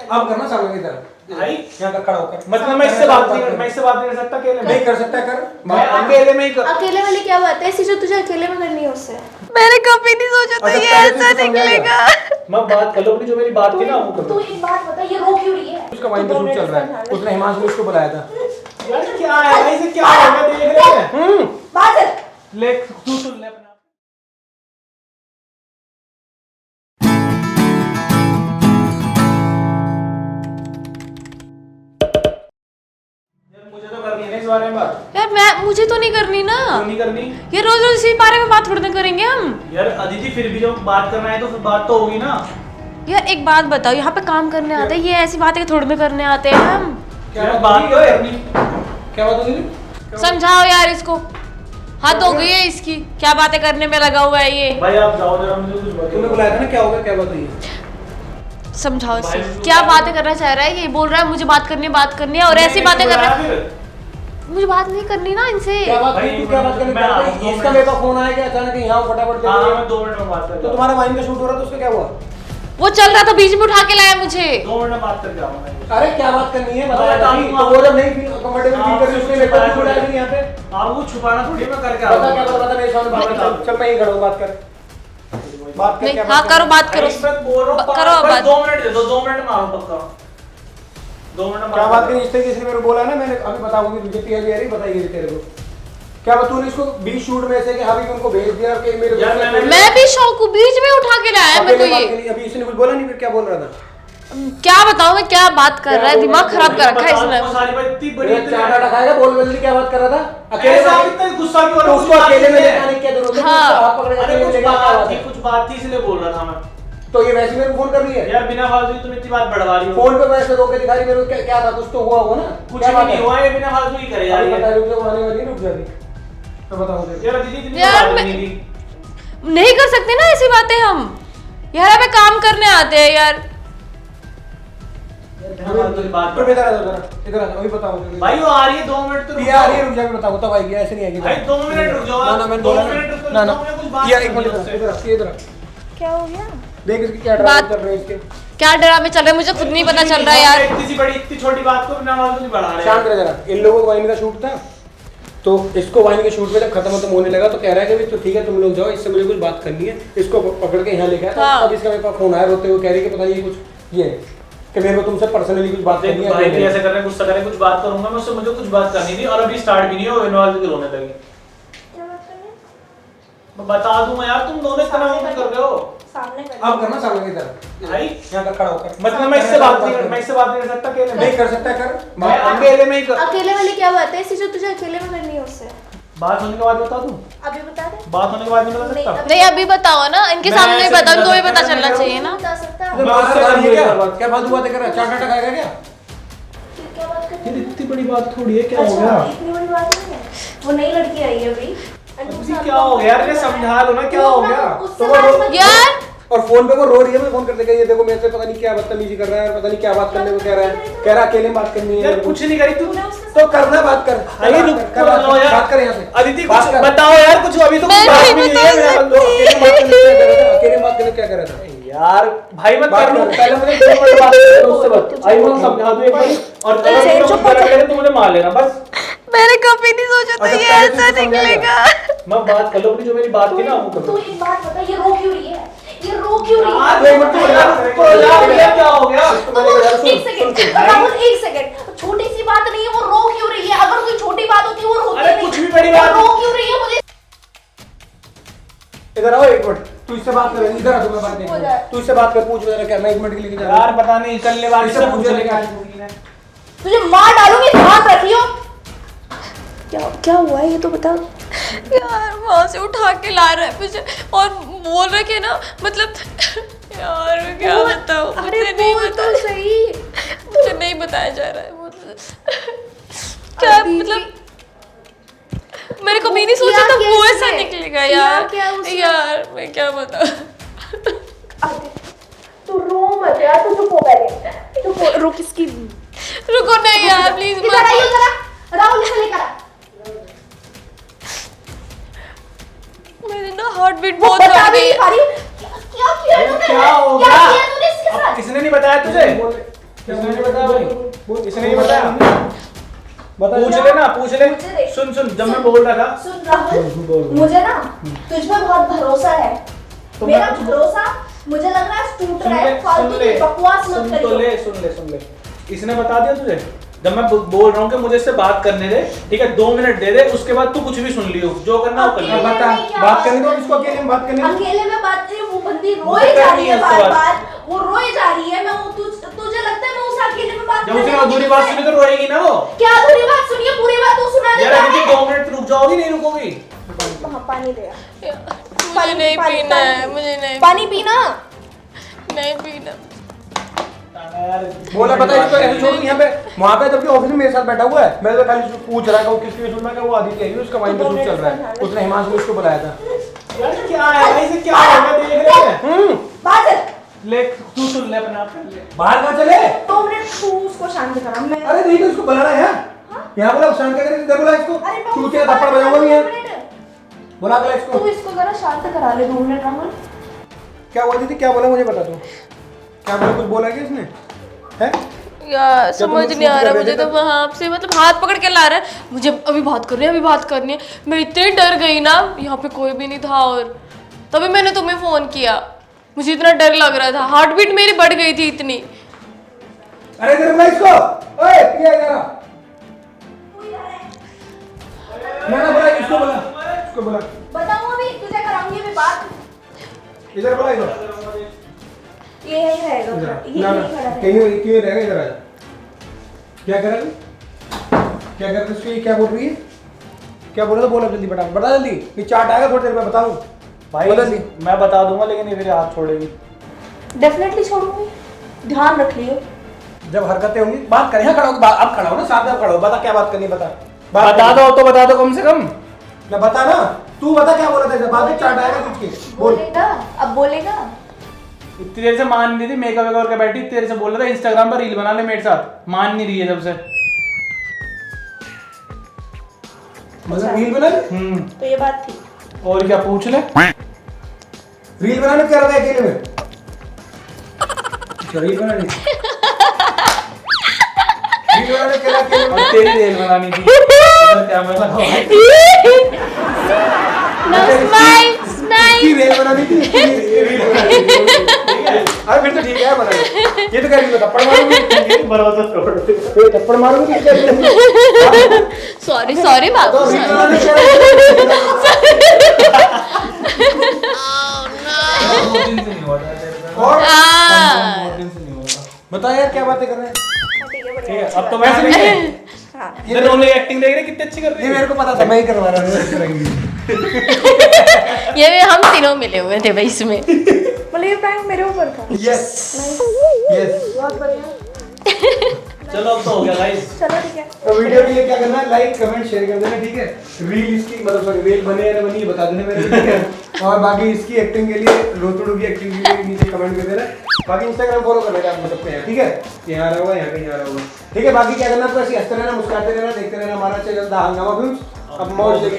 अब करना सामने की तरफ भाई यहाँ तक खड़ा होकर। मतलब मैं इससे बात नहीं कर सकता अकेले में। नहीं कर सकता कर मैं अकेले में ही कर। अकेले वाली क्या बात है, ऐसी जो तुझे अकेले में करनी है उससे। मैंने कभी नहीं सोचा था ये ऐसा निकलेगा। मैं बात कर लो अपनी, जो मेरी बात थी ना वो कर तू लो। एक बात बता, ये रो क्यों रही है? उसका वाइन का शूट चल रहा है, उसने हिमांशु को बुलाया था। यार क्या है भाई, इसे क्या हो गया देख रहे हैं? बात कर। ले तू सुन ले अपना। मुझे तो करनी है ना इस बारे में बात। यार मुझे तो नहीं करनी ना। क्यों नहीं करनी? ये रोज रोज इसी बारे में बात थोड़ी ना करेंगे हम। यार अदिति फिर भी जब बात करना है तो फिर बात तो होगी ना। यार एक बात बताओ, यहाँ पे काम करने आते हैं, ये ऐसी बातें थोड़ी ना करने आते हैं हम। क्या बात तो करनी? क्या बात होगी? समझाओ यार इसको, हद हो गई है इसकी, क्या बातें करने में लगा हुआ है ये। भाई आप जाओ जरा, मुझे कुछ बताओ। तुमने बुलाया था ना, क्या होगा, क्या बात हुई है? समझाओ इससे, क्या बातें करना चाह रहा है ये। बोल रहा है मुझे बात करनी है और ऐसी बातें कर रहा है। मुझे बात नहीं करनी ना इनसे। क्या बात हुई? तू क्या बात करनी चाहता है? इसका मेरे पास फोन आया कि अचानक यहाँ फटाफट हाँ मैं 2 मिनट में बात कर। तो तुम्हारा वाइन का शूट हो रहा था, उसका क्या हुआ? वो चल रहा था, बीच में उठा के लाया मुझे। 2 मिनट में बात करके आऊंगा। अरे क्या बात करनी है बताया था कि तो वो जब नहीं कंफर्टेबल फील कर रही उसने मेरे को बुलाया नहीं यहाँ पे। आप वो छुपाना थोड़ी मैं करके बता आऊंगा। क्या बता मेरे सामने बात कर। चल मैं ही खड़ा हूँ, बात कर। बात कर नहीं, क्या हाँ करो बात करो। बोल रहा हूँ करो बात। 2 मिनट दे दो, 2 मिनट में आऊँ पक्का। 2 मिनट में क्या बात करी? इस तरीके से मेरे को बोला ना, मैंने अभी बताऊंगी तुझे। तैयारी आ रही बताइए तेरे को क्या बात। तूने इसको 20 शूट में से कि हाँ भी उनको भेज दिया कि मेरे को। यार मैं भी शौक बीच में उठा के लाया मेरे को ये। अभी इसने कुछ बोला नहीं, फिर क्या बोल रहा था? क्या बताऊं मैं, क्या बात कर रहा है, दिमाग खराब कर रखा है इसने। सारी बात इतनी बड़ी ये चाटा खाएगा, बोल जल्दी क्या बात कर रहा था? ऐसा इतना गुस्सा क्यों हो रहा तो है? उसको अकेले में लेकर आने की क्या जरूरत है? हाँ। उसको हाथ पकड़ के अरे अकेले में कुछ लेकर क्या बात बात थी, है? कुछ बात थी इसलिए बोल रहा था मैं। तो ये वैसे मेरे को फोन कर रही है यार बिना फालतू की तुम इतनी बात बढ़वा रही हो। फोन पे वैसे रोके दिखा रही मेरे को। क्या था? कुछ तो हुआ हो ना। कुछ भी नहीं हुआ, ये बिना फालतू ही करे जा रही बता है। रुक जा, आने वाली रुक जा। मैं बताऊं तेरे यार दीदी इतनी यार बात मैं- नहीं थी। नहीं कर सकते ना ऐसी बातें हम। यार हमें काम करने आते हैं यार। बिना फालतू की बात तो इधर आ जा, इधर आ जा, अभी बताऊं तेरे को। भाई वो आ रही है 2 मिनट तो रुक ये आ रही है, जाओ। रुक जा, मैं बताऊं तब आएगी। ऐसे नहीं आएगी। भाई 2 मिनट रुक जाओ। ना ना मैंने 2 बोला मिनट रुक ना ना जाओ, कुछ बात यार एक करनी मिनट है उससे। इधर आ। क्या हो गया? देख इसकी क्या बात- ड्रामा चल रहे हैं इसके। क्या ड्रामे चल रहे हैं मुझे खुद नहीं पता चल रहा है यार। इतनी सी बड़ी इतनी छोटी बात को बिना फालतू नहीं बढ़ा रहे। शांत रह जरा। इन लोगों का वाइन का शूट था, तो इसको वाइन के शूट में जब खत्म होने लगा तो कह रहा है कि तो ठीक है तुम लोग जाओ, इससे मुझे कुछ बात करनी है। इसको पकड़ के यहाँ लेके आया। हाँ। अब इसका मेरे पास फोन आया रोते हुए, कह रही कि पता नहीं कुछ ये है कि मेरे को तुमसे पर्सनली कुछ बात करनी है। भाई भी ऐसे कर रहे हैं, गुस्सा कर रहे हैं, कुछ बात करूंगा मैं उससे। मुझे कुछ बात करनी थी और अभी स्टार्ट भी नहीं हो, इन्वॉल्व रोने लगी। क्या बात करनी है? मैं बता दूंगा यार, तुम दोनों इतना वो कर रहे हो। सामने कर। अब करना सामने की तरफ भाई यहाँ तक खड़ा होकर। मतलब मैं इससे बात नहीं कर सकता अकेले में। नहीं कर सकता कर। मैं अकेले में ही कर। अकेले वाली क्या बात है, ऐसी जो तुझे अकेले में करनी है उससे। बात होने के बाद बता दूं? अभी बता दे। बात होने के बाद नहीं बता नहीं, सकता? नहीं अभी बताओ ना, इनके मैं सामने नहीं ऐसे बताओ, नहीं इनको भी बता पता सकता, चलना मैं चाहिए ना। बता सकता। मैं उससे बात नहीं क्या कर रहा। क्या फालतू बातें कर रहा है? चाटा खाएगा क्या? क्या बात करनी यार है? इतनी बड़ी बात थोड़ी है, क्या हो अच्छा, गया? इतनी बड़ी बात नहीं है। वो नई लड़की आई है अभी। अभी क्या हो गया यार, ये समझा लो ना क्या हो गया। उससे तो वो बात मत यार और फोन पे वो रो रही है। मैं फोन करते गई, ये देखो मेरे से पता नहीं क्या बदतमीजी कर रहा है, पता नहीं क्या बात करने को कह रहा है। कह रहा अकेले में बात करनी है यार मेरे को। कुछ नहीं करी तू। तो करना बात कर। अरे रुक कर बात लो यार। बात कर यहाँ से। अदिति बात कुछ कर। बताओ यार, कुछ अभी तो कुछ मैं बात नहीं भी नहीं बता है मेरा। तो अकेले में बात करने को क्या कर रहा था? अकेले में बात करने को क्या कर रहा था? यार भाई मत बात कर लो, कर। पहले मुझे 2 मिनट बात करो उससे बात। आई मैं समझा दूं एक बार, और अगर चुप तुम हो, गलत करे तो मुझे मार लेना बस। मैंने कभी नहीं सोचा था अच्छा, ये पहले ऐसा तुझे समझाया निकलेगा। मैं बात कर लो अपनी, जो मेरी बात थी ना वो कर तू लो। एक बात बता, ये रो क्यों रही है? ये रो क्यों रही यार, है? एक मिनट तो यार क्या हो गया? एक सेकंड राहुल, एक सेकंड। छोटी सी बात नहीं है, वो रो क्यों रही है? अगर कोई छोटी बात होती वो रोती अरे नहीं। कुछ भी बड़ी वो बात रो क्यों रही है? मुझे इधर आओ एक मिनट। तू इससे बात कर। इधर आ, तू मैं बात नहीं हो करूँ। जाए। तू इससे बात कर, पूछ मेरा क्या। मैं 1 मिनट के लिए जा रहा यार पता नहीं चलने वाली इससे से पूछ पूछ लेके लेगा। तुझे मार डालूंगी, ध्यान रखियो। क्या हुआ है ये तो बता। यार वहां से उठा के ला रहा है मुझे और बोल रहा है कि ना मतलब यार मैं क्या बताऊं, अरे मुझे नहीं बोल तो बताया, सही। मुझे नहीं बताया जा रहा है क्या मतलब। मेरे को भी नहीं सोचा था वो ऐसा निकलेगा यार। यार मैं क्या बताऊं। तू रो मत यार, तू चुप हो पहले। चुप हो, रुक इसकी। रुको नहीं यार प्लीज इधर आइए जरा। राहुल इसे लेकर आ। मेरी ना हार्ट बीट बहुत बता बढ़ भी गई नहीं है। पा रही हूँ। क्या किया तूने? क्या हो क्या गया? किया तूने इसके अब साथ? किसने नहीं बताया तुझे? इसने नहीं बताया भाई, इसने नहीं बताया। बता पूछ ले ना, पूछ ले। मुझे देख। सुन जब मैं बोल रहा था सुन राहुल, मुझे ना तुझ पे बहुत भरोसा है। तो मेरा मैं कुछ भरोसा मुझे लग रहा है टूट रहा है। सुन फालतू ले, की बकवास मत सुन तो करियो। ले, सुन ले। इसने बता दिया तुझे? जब मैं बोल रहा हूँ कि मुझे इससे बात करने दे, ठीक है, 2 मिनट दे दे, उसके बाद तू कुछ भी सुन लियो, जो करना वो कर लियो। अकेले बता, में क्या बात करने दो इसको, अकेले में बात करने दो। अकेले में बात करी, वो बंदी मुझे रोए जा करनी रही है है उसके बार बाद। बार, वो रोए जा रही है। मैं तुझे लगता है मैं उसे अकेले में बात जब उसने करने अधूरी की बात है? सुनी तो रोएगी ना वो। क्या अधूरी बात सुनिए, पूरी बात तो सुना यार देता अभी है। 2 मिनट रुक जाओगी, नहीं रुकोगी? हाँ, पानी दे यार। मुझे नहीं पानी- पीना है, पानी- मुझे नहीं पानी पीना। नहीं पीना। बोला बता इसको ऐसे छोड़ यहाँ पे, वहाँ पे जबकि ऑफिस में मेरे साथ बैठा हुआ है, मैं तो खाली उसको पूछ रहा था वो किसकी वजह से, मैं कहा वो आदित्य है, उसका वाइन का शूट चल रहा है, उसने हिमांशु इसको बुलाया था। यार क्या है भाई, से क्या होगा देख रहे हैं? बात है। ले तू सुन ले अपने आप पे। बाहर कहाँ चले? 2 मिनट तू उसको शांत करा। मैं अरे नहीं तो इसको बुलाना है यहाँ बोला शांत करके इधर बोला इसको, अरे मैं चूतिया उससे थप्पड़ बात बजाऊंगा भी कर है, 2 मिनट। बुला कर इसको। तू इसको जरा शांत करा ले 2 मिनट राहुल। क्या हुआ दीदी, क्या बोला मुझे बता दो, क्या बोला, कुछ बोला क्या इसने है? यार समझ तुम नहीं आ शूट रहा कर मुझे रहे तो थे वहां से, मतलब हाथ पकड़ के ला रहा है मुझे, अभी बात करनी है, अभी बात करनी है। मैं इतनी डर गई ना, यहाँ पे कोई भी नहीं था और तभी मैंने तुम्हें फोन किया। मुझे इतना डर लग रहा था, हार्ट बीट मेरी बढ़ गई थी इतनी। अरे इधर बुला इसको, ओए पिया जरा, ना बोला इसको, बोला इसको, बोला बताऊं अभी तुझे कराऊंगी अभी बात। इधर बोला इधर, ये यही रहेगा, इधर ये ना यही ना खड़ा रहेगा। कहीं क्यों रहेगा, इधर आ जा। क्या कर रहा है, क्या कर रहा है इसको, ये क्या बोल रही है, क्या बोला, तो बोला जल्दी, बता जल्दी, ये चार्ट आएगा थोड़ी देर में, बताऊं भाई बोला नहीं। मैं बता दूंगा, लेकिन ये मेरे हाथ छोड़ेगी। डेफिनेटली छोड़ूंगी, ध्यान रख लियो। जब हरकतें होंगी बात करें, यहाँ खड़ा हो, अब खड़ा हो ना, साथ में खड़ा हो, बता क्या बात करनी, बता बता दो तो बता दो कम से कम। ना बता ना, तू बता क्या बोला था, बाद में चार्ट आएगा कुछ के बोल। बोलेगा, अब बोलेगा। इतनी देर से मान नहीं थी, मेकअप वेकअप करके बैठी, इतनी देर से बोल रहा था इंस्टाग्राम पर रील बना ले मेरे साथ, मान नहीं रही है जब से। मतलब रील बना ले, तो ये बात थी। और क्या पूछ ले। रील बनाने क्या रहा है अकेले में, अच्छा, रील बनानी, रील बनाने क्या रहा है अकेले में? और तेरी रील बनानी थी। अगर कैमरा लगा हुआ है। No smile, smile. इसकी रील बनानी थी, इसकी रील बनानी थी, ठीक है? अरे फिर तो ठीक है, बना ले। ये तो कह रही है थप्पड़ मारूंगी, भरोसा तोड़ दे। ये थप्पड़ मारूंगी क्या रही है? सॉरी सॉरी बाबू, तो रील sorry। बनाने क्या रहा है? 2 दिन से नहीं हुआ था तेरे से। और हाँ। 2 दिन से नहीं हुआ था। बता यार क्या बातें कर रहे हैं, ठीक है, ठीक है, बढ़िया। अब तो मैं समझ गया। हाँ। ये दोनों एक्टिंग देख रहे कितनी अच्छी कर रही ये है। मेरे को पता था, मैं ही करवा रहा था। ये हम तीनों मिले हुए थे भाई इसमें। मतलब ये प्रैंक मेरे ऊपर था। Yes yes. बहुत बढ़िया। चलो अब तो हो गया गाइस। चलो ठीक है। तो वीडियो के लिए क्या करना है, लाइक कमेंट शेयर कर देना, ठीक है? रील इसकी मतलब सॉरी रील बने या ना बनी ये बता देना मेरे को, ठीक है? और बाकी इसकी एक्टिंग के लिए, रोतुड़ू की एक्टिंग के लिए नीचे कमेंट कर देना। बाकी इंस्टाग्राम फॉलो कर लेना आप मतलब पे, ठीक है? यहाँ रहा होगा, यहाँ कहीं आ रहा होगा, ठीक है? बाकी क्या करना, आपको ऐसे हंसते रहना, मुस्कुराते रहना, देखते रहना हमारा चैनल द हंगामा फिल्म्स। अब मौज लेके